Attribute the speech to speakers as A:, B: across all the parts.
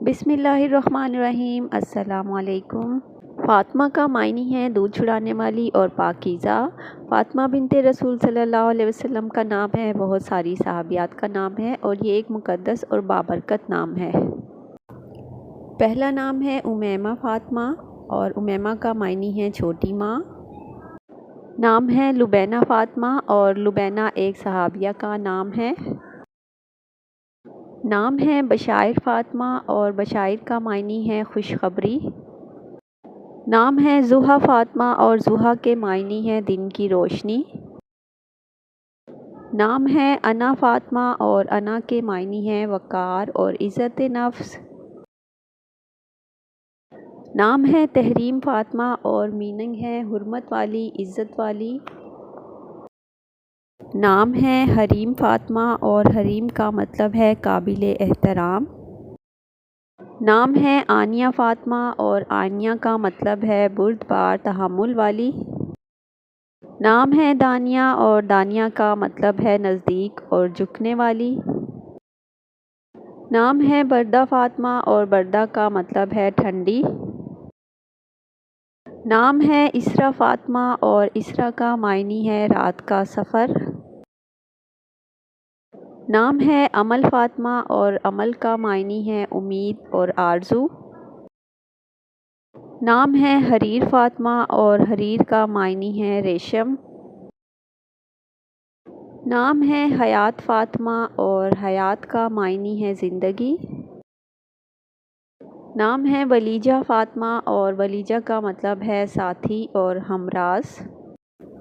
A: بسم اللہ الرحمن الرحیم۔ السلام علیکم۔ فاطمہ کا معنی ہے دودھ چھڑانے والی اور پاکیزہ۔ فاطمہ بنت رسول صلی اللہ علیہ وسلم کا نام ہے، بہت ساری صحابیات کا نام ہے اور یہ ایک مقدس اور بابرکت نام ہے۔ پہلا نام ہے امیمہ فاطمہ اور امیمہ کا معنی ہے چھوٹی ماں۔ نام ہے لبینہ فاطمہ اور لبینہ ایک صحابیہ کا نام ہے۔ نام ہے بشائر فاطمہ اور بشائر کا معنی ہے خوشخبری۔ نام ہے ضحیٰ فاطمہ اور ضحیٰ کے معنی ہے دن کی روشنی۔ نام ہے انا فاطمہ اور انا کے معنی ہے وقار اور عزت نفس۔ نام ہے تحریم فاطمہ اور میننگ ہے حرمت والی، عزت والی۔ نام ہے حریم فاطمہ اور حریم کا مطلب ہے قابل احترام۔ نام ہے آنیہ فاطمہ اور آنیہ کا مطلب ہے بردبار تحمل والی۔ نام ہے دانیہ اور دانیہ کا مطلب ہے نزدیک اور جھکنے والی۔ نام ہے بردہ فاطمہ اور بردہ کا مطلب ہے ٹھنڈی۔ نام ہے اسرا فاطمہ اور اسرا کا معنی ہے رات کا سفر۔ نام ہے امل فاطمہ اور امل کا معنی ہے امید اور آرزو۔ نام ہے حریر فاطمہ اور حریر کا معنی ہے ریشم۔ نام ہے حیات فاطمہ اور حیات کا معنی ہے زندگی۔ نام ہے ولیجہ فاطمہ اور ولیجہ کا مطلب ہے ساتھی اور ہمراز۔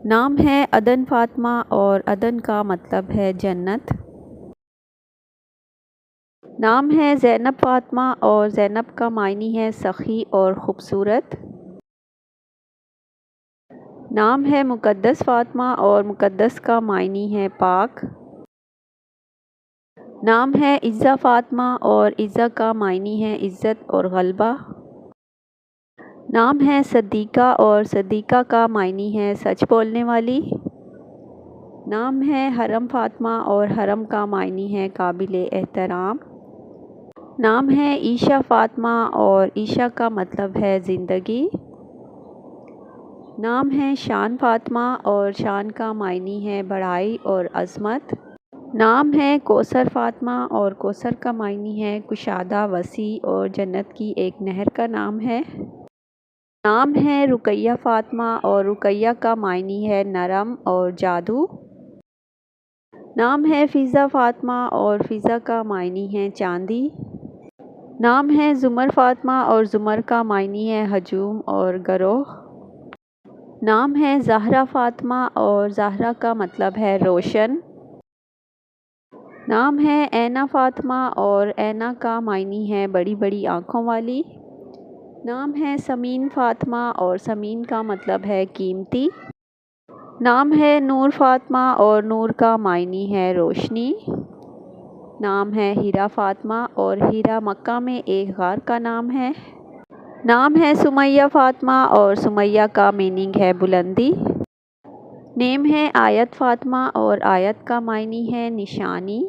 A: نام ہے عدن فاطمہ اور عدن کا مطلب ہے جنت۔ نام ہے زینب فاطمہ اور زینب کا معنی ہے سخی اور خوبصورت۔ نام ہے مقدس فاطمہ اور مقدس کا معنی ہے پاک۔ نام ہے عزہ فاطمہ اور عزہ کا معنی ہے عزت اور غلبہ۔ نام ہے صدیقہ اور صدیقہ کا معنی ہے سچ بولنے والی۔ نام ہے حرم فاطمہ اور حرم کا معنی ہے قابل احترام۔ نام ہے عیشہ فاطمہ اور عیشہ کا مطلب ہے زندگی۔ نام ہے شان فاطمہ اور شان کا معنی ہے بڑائی اور عظمت۔ نام ہے کوثر فاطمہ اور کوثر کا معنی ہے کشادہ، وسیع اور جنت کی ایک نہر کا نام ہے۔ نام ہے رقیہ فاطمہ اور رقیہ کا معنی ہے نرم اور جادو۔ نام ہے فضہ فاطمہ اور فضہ کا معنی ہے چاندی۔ نام ہے زمر فاطمہ اور زمر کا معنی ہے ہجوم اور گروہ۔ نام ہے زہرہ فاطمہ اور زہرہ کا مطلب ہے روشن۔ نام ہے اینا فاطمہ اور اینا کا معنی ہے بڑی بڑی آنکھوں والی۔ نام ہے سمین فاطمہ اور سمین کا مطلب ہے قیمتی۔ نام ہے نور فاطمہ اور نور کا معنی ہے روشنی۔ نام ہے ہیرا فاطمہ اور ہیرا مکہ میں ایک غار کا نام ہے۔ نام ہے سمیہ فاطمہ اور سمیہ کا میننگ ہے بلندی۔ نیم ہے آیت فاطمہ اور آیت کا معنی ہے نشانی۔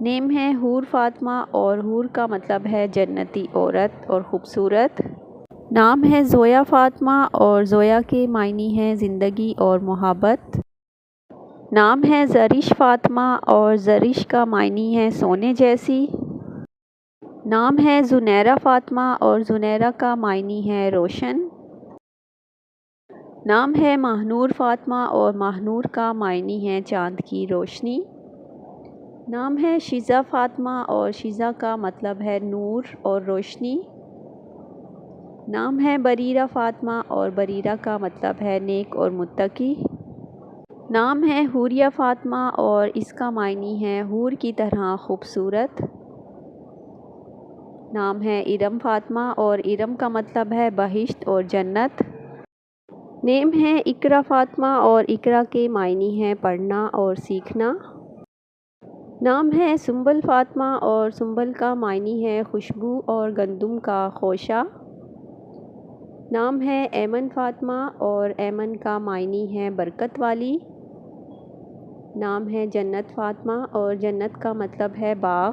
A: نیم ہے حور فاطمہ اور حور کا مطلب ہے جنتی عورت اور خوبصورت۔ نام ہے زویا فاطمہ اور زویا کے معنی ہے زندگی اور محبت۔ نام ہے زرش فاطمہ اور زرش کا معنی ہے سونے جیسی۔ نام ہے زنیرہ فاطمہ اور زنیرہ کا معنی ہے روشن۔ نام ہے ماہنور فاطمہ اور ماہنور کا معنی ہے چاند کی روشنی۔ نام ہے شیزہ فاطمہ اور شیزہ کا مطلب ہے نور اور روشنی۔ نام ہے بریرہ فاطمہ اور بریرہ کا مطلب ہے نیک اور متقی۔ نام ہے حوریہ فاطمہ اور اس کا معنی ہے حور کی طرح خوبصورت۔ نام ہے ارم فاطمہ اور ارم کا مطلب ہے بہشت اور جنت۔ نیم ہے اقرا فاطمہ اور اقرا کے معنی ہے پڑھنا اور سیکھنا۔ نام ہے سنبل فاطمہ اور سنبل کا معنی ہے خوشبو اور گندم کا خوشہ۔ نام ہے ایمن فاطمہ اور ایمن کا معنی ہے برکت والی۔ نام ہے جنت فاطمہ اور جنت کا مطلب ہے باغ۔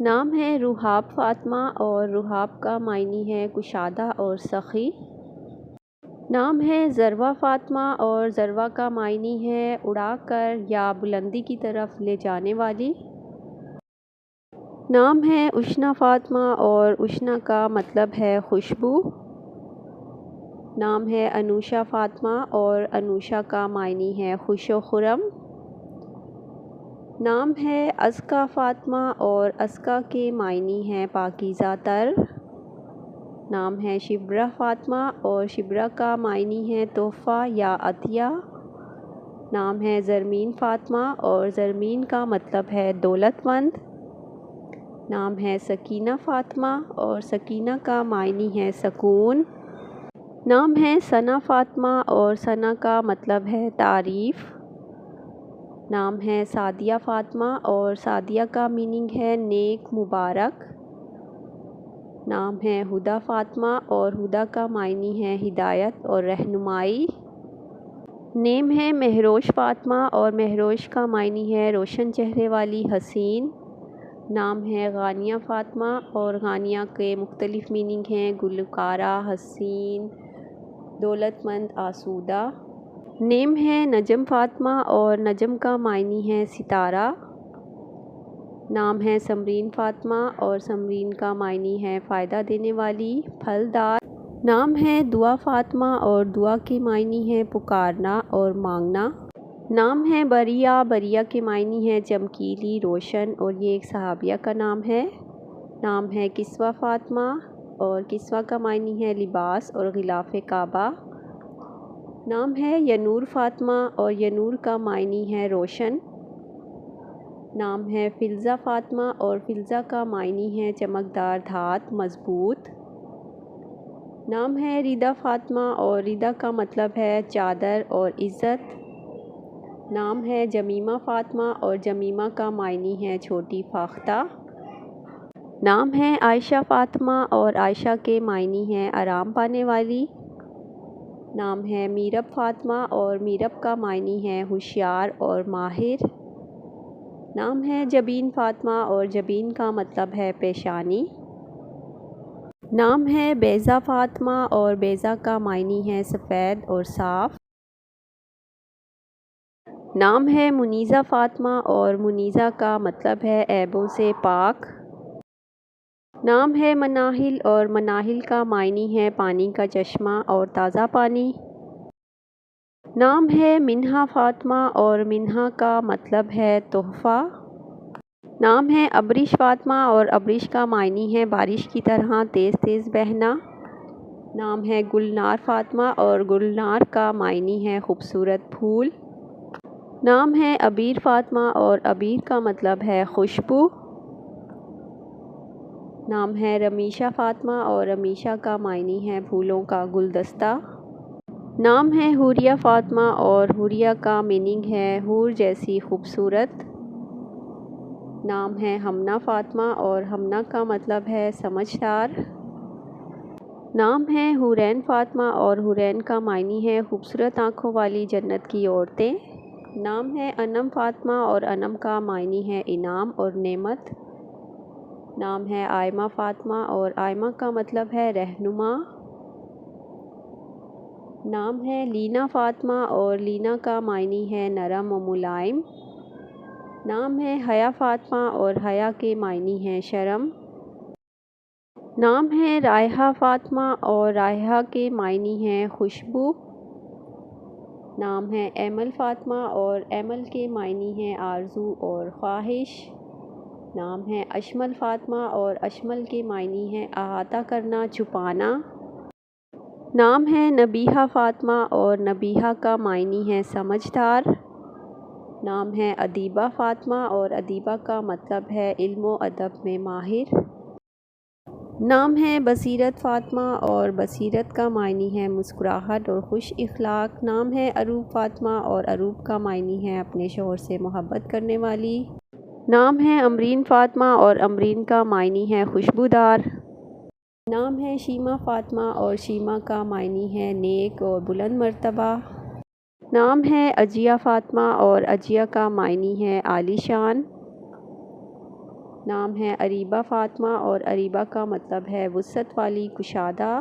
A: نام ہے رحاب فاطمہ اور رحاب کا معنی ہے کشادہ اور سخی۔ نام ہے ذروہ فاطمہ اور ذروہ کا معنی ہے اڑا کر یا بلندی کی طرف لے جانے والی۔ نام ہے اشنا فاطمہ اور اشنا کا مطلب ہے خوشبو۔ نام ہے انوشا فاطمہ اور انوشا کا معنی ہے خوش و خرم۔ نام ہے ازکیٰ فاطمہ اور ازکیٰ کے معنی ہیں پاکیزہ تر۔ نام ہے شبرہ فاطمہ اور شبرہ کا معنی ہے تحفہ یا عطیہ۔ نام ہے زرمین فاطمہ اور زرمین کا مطلب ہے دولت مند۔ نام ہے سکینہ فاطمہ اور سکینہ کا معنی ہے سکون۔ نام ہے ثنا فاطمہ اور ثنا کا مطلب ہے تعریف۔ نام ہے سعدیہ فاطمہ اور سعدیہ کا میننگ ہے نیک مبارک۔ نام ہے ہدیٰ فاطمہ اور ہدیٰ کا معنی ہے ہدایت اور رہنمائی۔ نیم ہے مہروش فاطمہ اور مہروش کا معنی ہے روشن چہرے والی حسین۔ نام ہے غانیہ فاطمہ اور غانیہ کے مختلف میننگ ہیں گلوکارہ، حسین، دولت مند، آسودہ۔ نیم ہے نجم فاطمہ اور نجم کا معنی ہے ستارہ۔ نام ہے سمرین فاطمہ اور سمرین کا معنی ہے فائدہ دینے والی، پھلدار۔ نام ہے دعا فاطمہ اور دعا کے معنی ہے پکارنا اور مانگنا۔ نام ہے بریہ، بریہ کے معنی ہے چمکیلی، روشن اور یہ ایک صحابیہ کا نام ہے۔ نام ہے کسوہ فاطمہ اور کسوہ کا معنی ہے لباس اور غلاف کعبہ۔ نام ہے ینور فاطمہ اور ینور کا معنی ہے روشن۔ نام ہے فلزہ فاطمہ اور فلزہ کا معنی ہے چمکدار دھات، مضبوط۔ نام ہے ریدہ فاطمہ اور ریدہ کا مطلب ہے چادر اور عزت۔ نام ہے جمیمہ فاطمہ اور جمیمہ کا معنی ہے چھوٹی فاختہ۔ نام ہے عائشہ فاطمہ اور عائشہ کے معنی ہے آرام پانے والی۔ نام ہے میرب فاطمہ اور میرب کا معنی ہے ہوشیار اور ماہر۔ نام ہے جبین فاطمہ اور جبین کا مطلب ہے پیشانی۔ نام ہے بیضہ فاطمہ اور بیضہ کا معنی ہے سفید اور صاف۔ نام ہے منیزہ فاطمہ اور منیزہ کا مطلب ہے عیبوں سے پاک۔ نام ہے مناہل اور مناہل کا معنی ہے پانی کا چشمہ اور تازہ پانی۔ نام ہے منہا فاطمہ اور منہا کا مطلب ہے تحفہ۔ نام ہے ابرش فاطمہ اور ابرش کا معنی ہے بارش کی طرح تیز تیز بہنا۔ نام ہے گلنار فاطمہ اور گلنار کا معنی ہے خوبصورت پھول۔ نام ہے عبیر فاطمہ اور عبیر کا مطلب ہے خوشبو۔ نام ہے رمیشہ فاطمہ اور رمیشہ کا معنی ہے پھولوں کا گلدستہ۔ نام ہے حوریہ فاطمہ اور حوریہ کا میننگ ہے حور جیسی خوبصورت۔ نام ہے ہمنہ فاطمہ اور ہمنہ کا مطلب ہے سمجھدار۔ نام ہے حورین فاطمہ اور حورین کا معنی ہے خوبصورت آنکھوں والی جنت کی عورتیں۔ نام ہے انم فاطمہ اور انم کا معنی ہے انعام اور نعمت۔ نام ہے آئمہ فاطمہ اور آئمہ کا مطلب ہے رہنما۔ نام ہے لینا فاطمہ اور لینا کا معنی ہے نرم و ملائم۔ نام ہے حیا فاطمہ اور حیا کے معنی ہے شرم۔ نام ہے رائحہ فاطمہ اور رائحہ کے معنی ہے خوشبو۔ نام ہے ایمل فاطمہ اور ایمل کے معنی ہے آرزو اور خواہش۔ نام ہے اشمل فاطمہ اور اشمل کے معنی ہے احاطہ کرنا، چھپانا۔ نام ہے نبیہہ فاطمہ اور نبیہہ کا معنی ہے سمجھدار۔ نام ہے ادیبہ فاطمہ اور ادیبہ کا مطلب ہے علم و ادب میں ماہر۔ نام ہے بصیرت فاطمہ اور بصیرت کا معنی ہے مسکراہٹ اور خوش اخلاق۔ نام ہے عروب فاطمہ اور عروب کا معنی ہے اپنے شوہر سے محبت کرنے والی۔ نام ہے امرین فاطمہ اور امرین کا معنی ہے خوشبودار۔ نام ہے شیمہ فاطمہ اور شیمہ کا معنی ہے نیک اور بلند مرتبہ۔ نام ہے عجیہ فاطمہ اور عجیہ کا معنی ہے عالی شان۔ نام ہے اریبہ فاطمہ اور اریبہ کا مطلب ہے وسعت والی، کشادہ۔